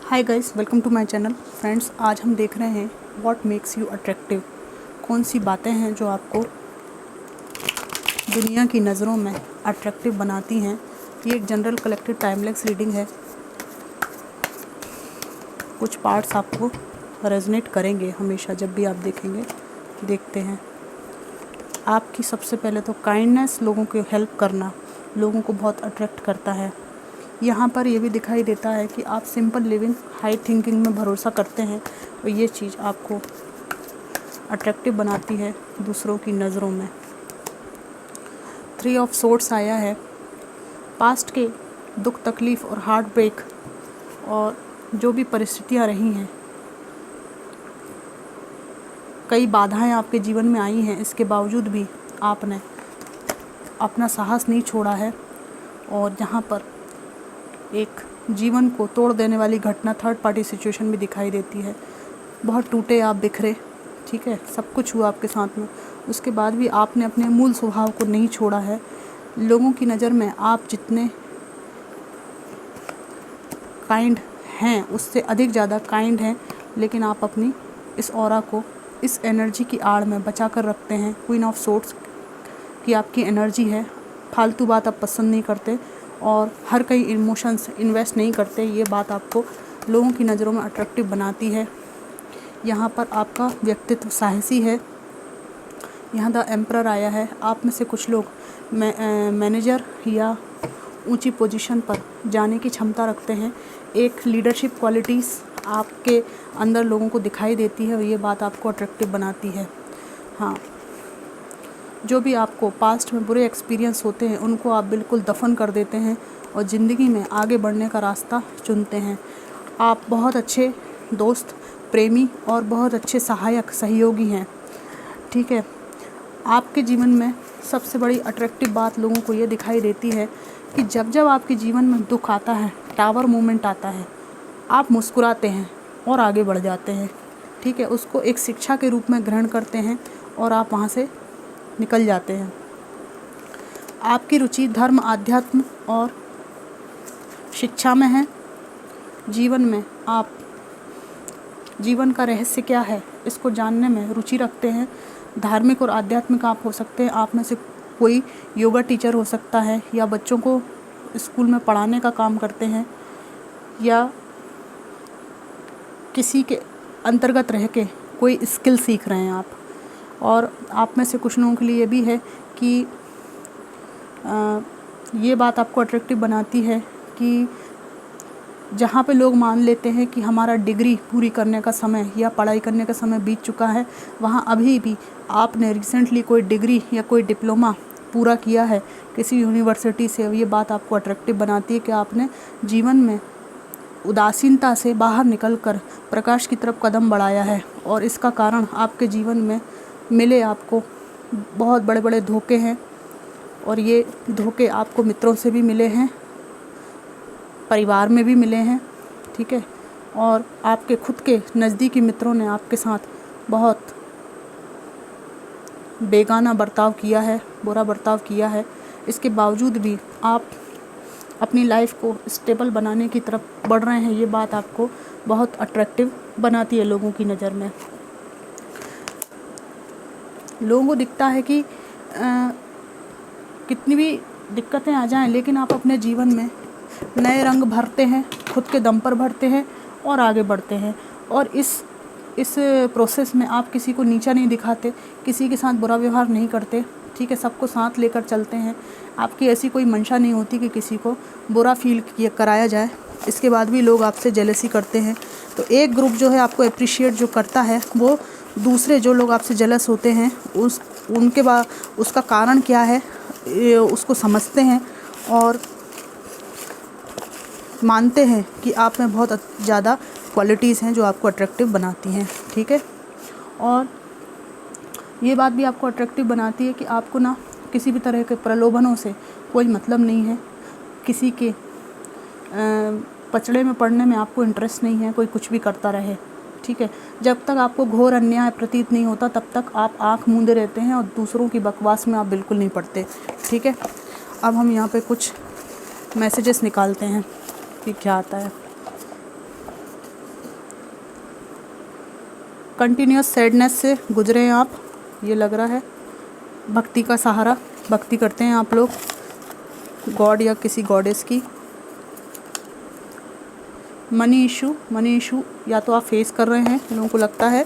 Hi guys, welcome to my channel. Friends, आज हम देख रहे हैं व्हाट मेक्स यू अट्रैक्टिव। कौन सी बातें हैं जो आपको दुनिया की नज़रों में अट्रैक्टिव बनाती हैं। ये एक जनरल कलेक्टेड टाइमलेस रीडिंग है। कुछ पार्ट्स आपको रेजोनेट करेंगे हमेशा जब भी आप देखेंगे। देखते हैं। आपकी सबसे पहले तो काइंडनेस, लोगों की हेल्प करना लोगों को बहुत अट्रैक्ट करता है। यहाँ पर ये भी दिखाई देता है कि आप सिंपल लिविंग, हाई थिंकिंग में भरोसा करते हैं और ये चीज़ आपको अट्रैक्टिव बनाती है दूसरों की नज़रों में। 3 ऑफ सोर्ड्स आया है। पास्ट के दुख, तकलीफ़ और हार्ट ब्रेक और जो भी परिस्थितियाँ रही हैं, कई बाधाएं आपके जीवन में आई हैं, इसके बावजूद भी आपने अपना साहस नहीं छोड़ा है। और जहाँ पर एक जीवन को तोड़ देने वाली घटना, थर्ड पार्टी सिचुएशन भी दिखाई देती है। बहुत टूटे आप, बिखरे, ठीक है, सब कुछ हुआ आपके साथ में। उसके बाद भी आपने अपने मूल स्वभाव को नहीं छोड़ा है। लोगों की नज़र में आप जितने काइंड हैं, उससे अधिक ज़्यादा काइंड हैं, लेकिन आप अपनी इस ऑरा को, इस एनर्जी की आड़ में बचा कर रखते हैं। क्वीन ऑफ सोर्ड्स की आपकी एनर्जी है। फालतू बात आप पसंद नहीं करते और हर कई इमोशंस इन्वेस्ट नहीं करते। ये बात आपको लोगों की नज़रों में अट्रैक्टिव बनाती है। यहाँ पर आपका व्यक्तित्व साहसी है। यहाँ द एम्परर आया है। आप में से कुछ लोग मैनेजर या ऊंची पोजीशन पर जाने की क्षमता रखते हैं। एक लीडरशिप क्वालिटीज़ आपके अंदर लोगों को दिखाई देती है और ये बात आपको अट्रैक्टिव बनाती है। हाँ, जो भी आपको पास्ट में बुरे एक्सपीरियंस होते हैं उनको आप बिल्कुल दफन कर देते हैं और ज़िंदगी में आगे बढ़ने का रास्ता चुनते हैं। आप बहुत अच्छे दोस्त, प्रेमी और बहुत अच्छे सहायक, सहयोगी हैं, ठीक है। आपके जीवन में सबसे बड़ी अट्रैक्टिव बात लोगों को ये दिखाई देती है कि जब जब आपके जीवन में दुख आता है, टावर मोमेंट आता है, आप मुस्कुराते हैं और आगे बढ़ जाते हैं, ठीक है। उसको एक शिक्षा के रूप में ग्रहण करते हैं और आप वहाँ से निकल जाते हैं। आपकी रुचि धर्म, आध्यात्म और शिक्षा में है। जीवन में आप जीवन का रहस्य क्या है, इसको जानने में रुचि रखते हैं। धार्मिक और आध्यात्मिक आप हो सकते हैं। आप में से कोई योगा टीचर हो सकता है या बच्चों को स्कूल में पढ़ाने का काम करते हैं या किसी के अंतर्गत रह के कोई स्किल सीख रहे हैं आप। और आप में से कुछ लोगों के लिए ये भी है कि ये बात आपको अट्रैक्टिव बनाती है कि जहाँ पे लोग मान लेते हैं कि हमारा डिग्री पूरी करने का समय या पढ़ाई करने का समय बीत चुका है, वहाँ अभी भी आपने रिसेंटली कोई डिग्री या कोई डिप्लोमा पूरा किया है किसी यूनिवर्सिटी से। ये बात आपको अट्रैक्टिव बनाती है कि आपने जीवन में उदासीनता से बाहर निकलकर प्रकाश की तरफ कदम बढ़ाया है। और इसका कारण आपके जीवन में मिले आपको बहुत बड़े बड़े धोखे हैं और ये धोखे आपको मित्रों से भी मिले हैं, परिवार में भी मिले हैं, ठीक है। और आपके खुद के नज़दीकी मित्रों ने आपके साथ बहुत बेगाना बर्ताव किया है, बुरा बर्ताव किया है। इसके बावजूद भी आप अपनी लाइफ को स्टेबल बनाने की तरफ बढ़ रहे हैं। ये बात आपको बहुत अट्रैक्टिव बनाती है लोगों की नज़र में। लोगों को दिखता है कि कितनी भी दिक्कतें आ जाएं, लेकिन आप अपने जीवन में नए रंग भरते हैं, खुद के दम पर भरते हैं और आगे बढ़ते हैं। और इस प्रोसेस में आप किसी को नीचा नहीं दिखाते, किसी के साथ बुरा व्यवहार नहीं करते, ठीक है। सबको साथ लेकर चलते हैं। आपकी ऐसी कोई मंशा नहीं होती कि किसी को बुरा फील कराया जाए। इसके बाद भी लोग आपसे जेलसी करते हैं। तो एक ग्रुप जो है आपको अप्रिशिएट जो करता है, वो दूसरे जो लोग आपसे जेलस होते हैं उनके बाद उसका कारण क्या है उसको समझते हैं और मानते हैं कि आप में बहुत ज़्यादा क्वालिटीज़ हैं जो आपको अट्रैक्टिव बनाती हैं, ठीक है। और ये बात भी आपको अट्रैक्टिव बनाती है कि आपको ना किसी भी तरह के प्रलोभनों से कोई मतलब नहीं है। किसी के पचड़े में पड़ने में आपको इंटरेस्ट नहीं है, कोई कुछ भी करता रहे, ठीक है। जब तक आपको घोर अन्याय प्रतीत नहीं होता तब तक आप आँख मूंदे रहते हैं और दूसरों की बकवास में आप बिल्कुल नहीं पड़ते, ठीक है। अब हम यहाँ पे कुछ मैसेजेस निकालते हैं कि क्या आता है। कंटिन्यूस सैडनेस से गुजरे हैं आप, ये लग रहा है। भक्ति का सहारा, भक्ति करते हैं आप लोग गॉड या किसी गॉडेस की। मनी इशू या तो आप फेस कर रहे हैं, लोगों को लगता है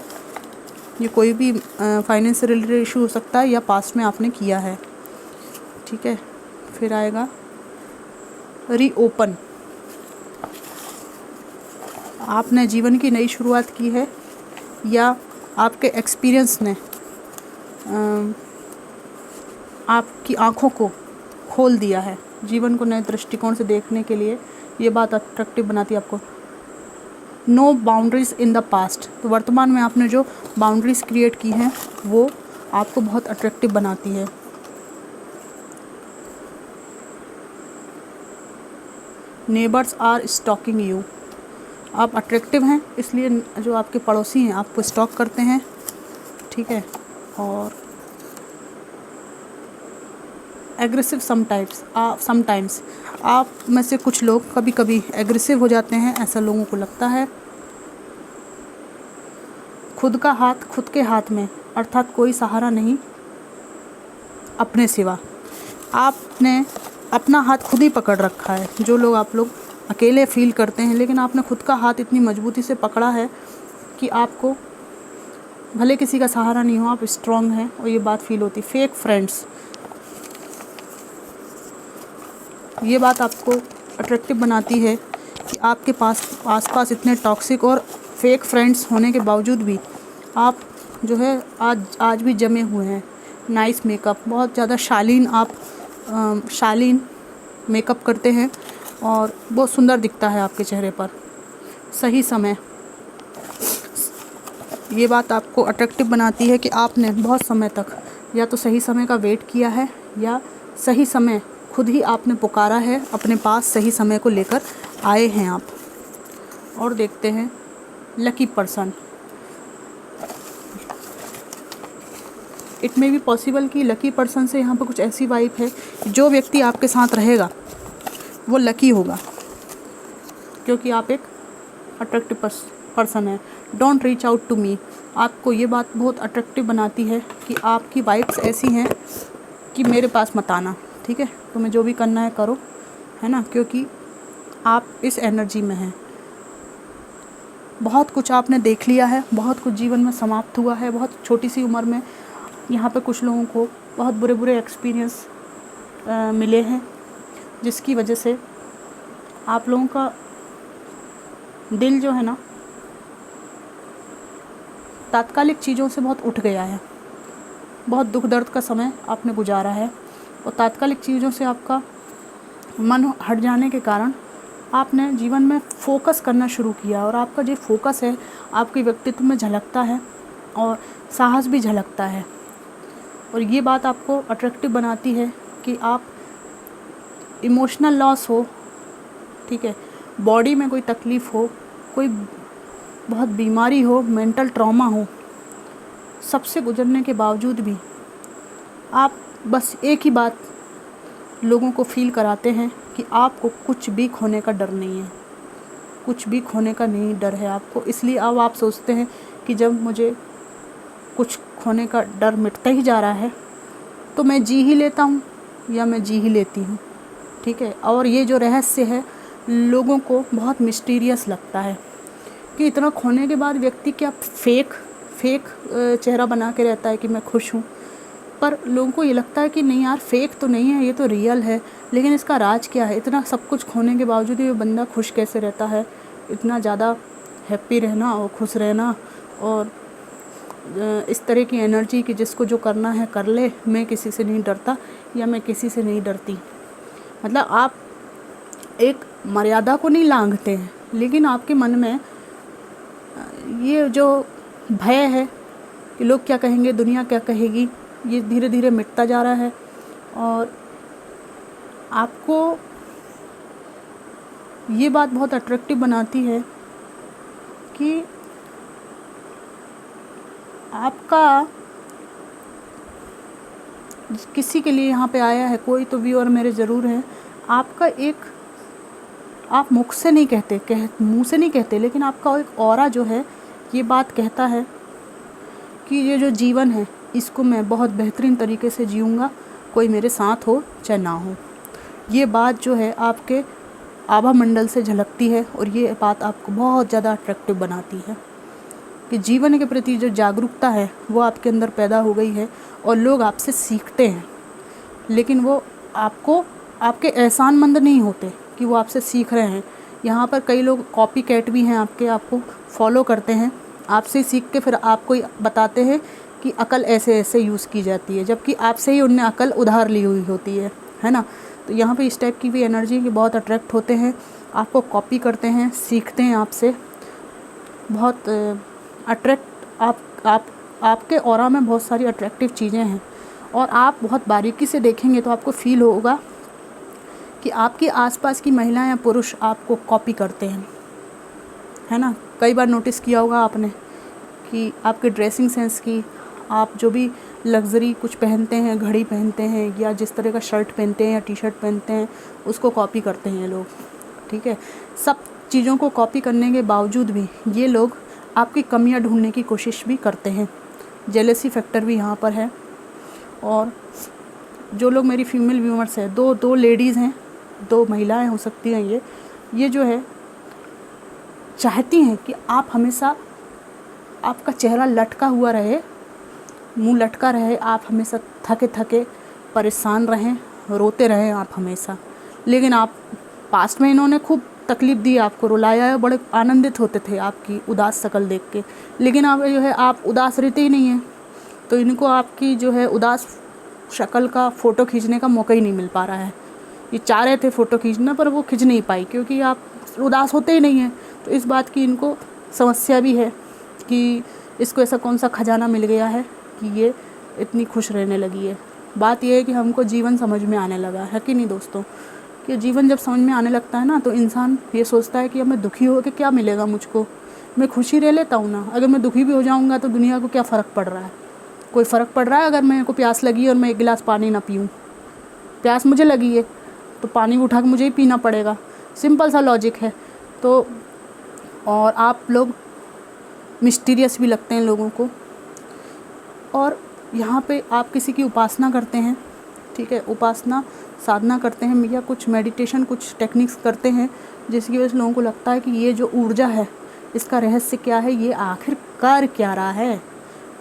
ये कोई भी फाइनेंस से रिलेटेड इशू हो सकता है या पास्ट में आपने किया है, ठीक है। फिर आएगा रीओपन, आपने जीवन की नई शुरुआत की है या आपके एक्सपीरियंस ने आपकी आँखों को खोल दिया है, जीवन को नए दृष्टिकोण से देखने के लिए ये बात अट्रैक्टिव बनाती है आपको। No boundaries in the past, तो वर्तमान में आपने जो बाउंड्रीज क्रिएट की हैं वो आपको बहुत अट्रैक्टिव बनाती है। नेबर्स आर स्टॉकिंग यू, आप अट्रैक्टिव हैं इसलिए जो आपके पड़ोसी हैं आपको स्टॉक करते हैं, ठीक है। और एग्रेसिव समटाइम्स आप में से कुछ लोग कभी कभी एग्रेसिव हो जाते हैं, ऐसा लोगों को लगता है। खुद का हाथ खुद के हाथ में, अर्थात कोई सहारा नहीं अपने सिवा, आपने अपना हाथ खुद ही पकड़ रखा है। जो लोग आप लोग अकेले फील करते हैं, लेकिन आपने खुद का हाथ इतनी मजबूती से पकड़ा है कि आपको भले किसी का सहारा नहीं हो, आप स्ट्रॉन्ग हैं और ये बात फील होती। फेक फ्रेंड्स, ये बात आपको अट्रैक्टिव बनाती है कि आपके आसपास इतने टॉक्सिक और फेक फ्रेंड्स होने के बावजूद भी आप जो है आज भी जमे हुए हैं। नाइस मेकअप, बहुत ज़्यादा शालीन मेकअप करते हैं और बहुत सुंदर दिखता है आपके चेहरे पर। सही समय, ये बात आपको अट्रैक्टिव बनाती है कि आपने बहुत समय तक या तो सही समय का वेट किया है या सही समय खुद ही आपने पुकारा है, अपने पास सही समय को लेकर आए हैं आप। और देखते हैं lucky person, it may be possible कि लकी पर्सन से यहाँ पर कुछ ऐसी वाइब है, जो व्यक्ति आपके साथ रहेगा वो लकी होगा क्योंकि आप एक अट्रैक्टिव पर्सन है। Don't reach out to me, आपको ये बात बहुत अट्रैक्टिव बनाती है कि आपकी वाइब्स ऐसी हैं कि मेरे पास मत आना, ठीक है। तुम्हें जो भी करना है करो, है ना, क्योंकि आप इस एनर्जी में हैं। बहुत कुछ आपने देख लिया है, बहुत कुछ जीवन में समाप्त हुआ है, बहुत छोटी सी उम्र में। यहाँ पे कुछ लोगों को बहुत बुरे बुरे एक्सपीरियंस मिले हैं, जिसकी वजह से आप लोगों का दिल जो है ना तात्कालिक चीज़ों से बहुत उठ गया है। बहुत दुख दर्द का समय आपने गुजारा है और तात्कालिक चीज़ों से आपका मन हट जाने के कारण आपने जीवन में फोकस करना शुरू किया और आपका जो फोकस है आपके व्यक्तित्व में झलकता है और साहस भी झलकता है। और ये बात आपको अट्रैक्टिव बनाती है कि आप इमोशनल लॉस हो, ठीक है, बॉडी में कोई तकलीफ़ हो, कोई बहुत बीमारी हो, मेंटल ट्रॉमा हो, सबसे गुजरने के बावजूद भी आप बस एक ही बात लोगों को फील कराते हैं कि आपको कुछ भी खोने का डर नहीं है, कुछ भी खोने का नहीं डर है आपको। इसलिए अब आप सोचते हैं कि जब मुझे कुछ खोने का डर मिटता ही जा रहा है तो मैं जी ही लेता हूँ या मैं जी ही लेती हूँ, ठीक है। और ये जो रहस्य है लोगों को बहुत मिस्टीरियस लगता है कि इतना खोने के बाद व्यक्ति क्या फेक चेहरा बना के रहता है कि मैं खुश हूँ, पर लोगों को ये लगता है कि नहीं यार फेक तो नहीं है, ये तो रियल है। लेकिन इसका राज क्या है? इतना सब कुछ खोने के बावजूद ये बंदा खुश कैसे रहता है? इतना ज़्यादा हैप्पी रहना और खुश रहना और इस तरह की एनर्जी कि जिसको जो करना है कर ले, मैं किसी से नहीं डरता या मैं किसी से नहीं डरती। मतलब आप एक मर्यादा को नहीं लांघते हैं, लेकिन आपके मन में ये जो भय है कि लोग क्या कहेंगे, दुनिया क्या कहेगी, ये धीरे धीरे मिटता जा रहा है। और आपको ये बात बहुत अट्रैक्टिव बनाती है कि आपका किसी के लिए यहाँ पे आया है कोई तो व्यूअर मेरे ज़रूर हैं, आपका एक आप मुँह से नहीं कहते, लेकिन आपका एक ऑरा जो है ये बात कहता है कि ये जो जीवन है इसको मैं बहुत बेहतरीन तरीके से जीऊँगा, कोई मेरे साथ हो चाहे ना हो। ये बात जो है आपके आभा मंडल से झलकती है और ये बात आपको बहुत ज़्यादा अट्रैक्टिव बनाती है कि जीवन के प्रति जो जागरूकता है वो आपके अंदर पैदा हो गई है और लोग आपसे सीखते हैं, लेकिन वो आपको आपके एहसानमंद नहीं होते कि वो आपसे सीख रहे हैं। यहाँ पर कई लोग कॉपी कैट भी हैं आपको फॉलो करते हैं, आपसे सीख के फिर आपको बताते हैं कि अकल ऐसे ऐसे यूज़ की जाती है, जबकि आपसे ही उनने अकल उधार ली हुई होती है ना। तो यहाँ पे इस टाइप की भी एनर्जी के बहुत अट्रैक्ट होते हैं, आपको कॉपी करते हैं, सीखते हैं आपसे, बहुत अट्रैक्ट आपके ऑरा में बहुत सारी अट्रैक्टिव चीज़ें हैं और आप बहुत बारीकी से देखेंगे तो आपको फील होगा कि आपके आसपास की महिलाएं या पुरुष आपको कॉपी करते हैं, है ना। कई बार नोटिस किया होगा आपने कि आपके ड्रेसिंग सेंस की, आप जो भी लग्जरी कुछ पहनते हैं, घड़ी पहनते हैं या जिस तरह का शर्ट पहनते हैं या टी शर्ट पहनते हैं, उसको कॉपी करते हैं ये लोग, ठीक है। सब चीज़ों को कॉपी करने के बावजूद भी ये लोग आपकी कमियां ढूंढने की कोशिश भी करते हैं। जेलसी फैक्टर भी यहाँ पर है। और जो लोग मेरी फीमेल व्यूअर्स हैं, दो लेडीज़ हैं, 2 महिलाएं हो सकती हैं, ये जो है चाहती हैं कि आप हमेशा, आपका चेहरा लटका हुआ रहे, मुंह लटका रहे, आप हमेशा थके थके परेशान रहें, रोते रहें आप हमेशा। लेकिन आप पास्ट में इन्होंने खूब तकलीफ़ दी, आपको रुलाया है, बड़े आनंदित होते थे आपकी उदास शक्ल देख के, लेकिन अब जो है आप उदास रहते ही नहीं हैं, तो इनको आपकी जो है उदास शक्ल का फ़ोटो खींचने का मौका ही नहीं मिल पा रहा है। ये चाह रहे थे फ़ोटो खींचना पर वो खींच नहीं पाई क्योंकि आप उदास होते ही नहीं हैं। तो इस बात की इनको समस्या भी है कि इसको ऐसा कौन सा खजाना मिल गया है कि ये इतनी खुश रहने लगी है। बात ये है कि हमको जीवन समझ में आने लगा है कि नहीं दोस्तों, कि जीवन जब समझ में आने लगता है ना तो इंसान ये सोचता है कि अब मैं दुखी हो के क्या मिलेगा मुझको, मैं खुशी रह लेता हूँ ना। अगर मैं दुखी भी हो जाऊँगा तो दुनिया को क्या फ़र्क पड़ रहा है, कोई फ़र्क पड़ रहा है? अगर मेरे को प्यास लगी और मैं 1 गिलास पानी ना पीऊँ, प्यास मुझे लगी है तो पानी उठा के मुझे ही पीना पड़ेगा, सिंपल सा लॉजिक है। तो और आप लोग मिस्टीरियस भी लगते हैं लोगों को, और यहाँ पे आप किसी की उपासना करते हैं, ठीक है, उपासना साधना करते हैं या कुछ मेडिटेशन, कुछ टेक्निक्स करते हैं जिसकी वजह से लोगों को लगता है कि ये जो ऊर्जा है इसका रहस्य क्या है, ये आखिर कर क्या रहा है,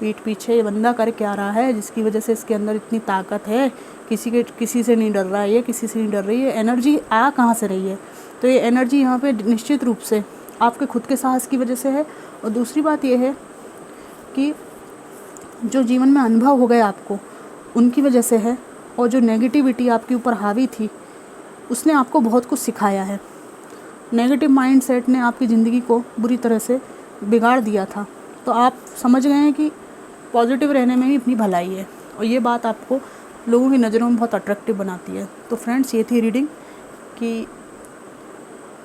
पीठ पीछे ये बंदा कर क्या रहा है जिसकी वजह से इसके अंदर इतनी ताकत है, किसी से नहीं डर रहा है, ये किसी से नहीं डर रही है, एनर्जी आ कहाँ से रही है। तो ये एनर्जी यहाँ पे निश्चित रूप से आपके खुद के साहस की वजह से है। और दूसरी बात ये है कि जो जीवन में अनुभव हो गए आपको उनकी वजह से है, और जो नेगेटिविटी आपके ऊपर हावी थी उसने आपको बहुत कुछ सिखाया है। नेगेटिव माइंडसेट ने आपकी ज़िंदगी को बुरी तरह से बिगाड़ दिया था, तो आप समझ गए हैं कि पॉजिटिव रहने में ही अपनी भलाई है, और ये बात आपको लोगों की नज़रों में बहुत अट्रैक्टिव बनाती है। तो फ्रेंड्स, ये थी रीडिंग कि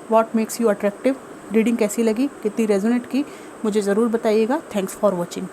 what makes you attractive. Reading कैसी लगी, कितनी रेजोनेट की, मुझे ज़रूर बताइएगा। Thanks for watching.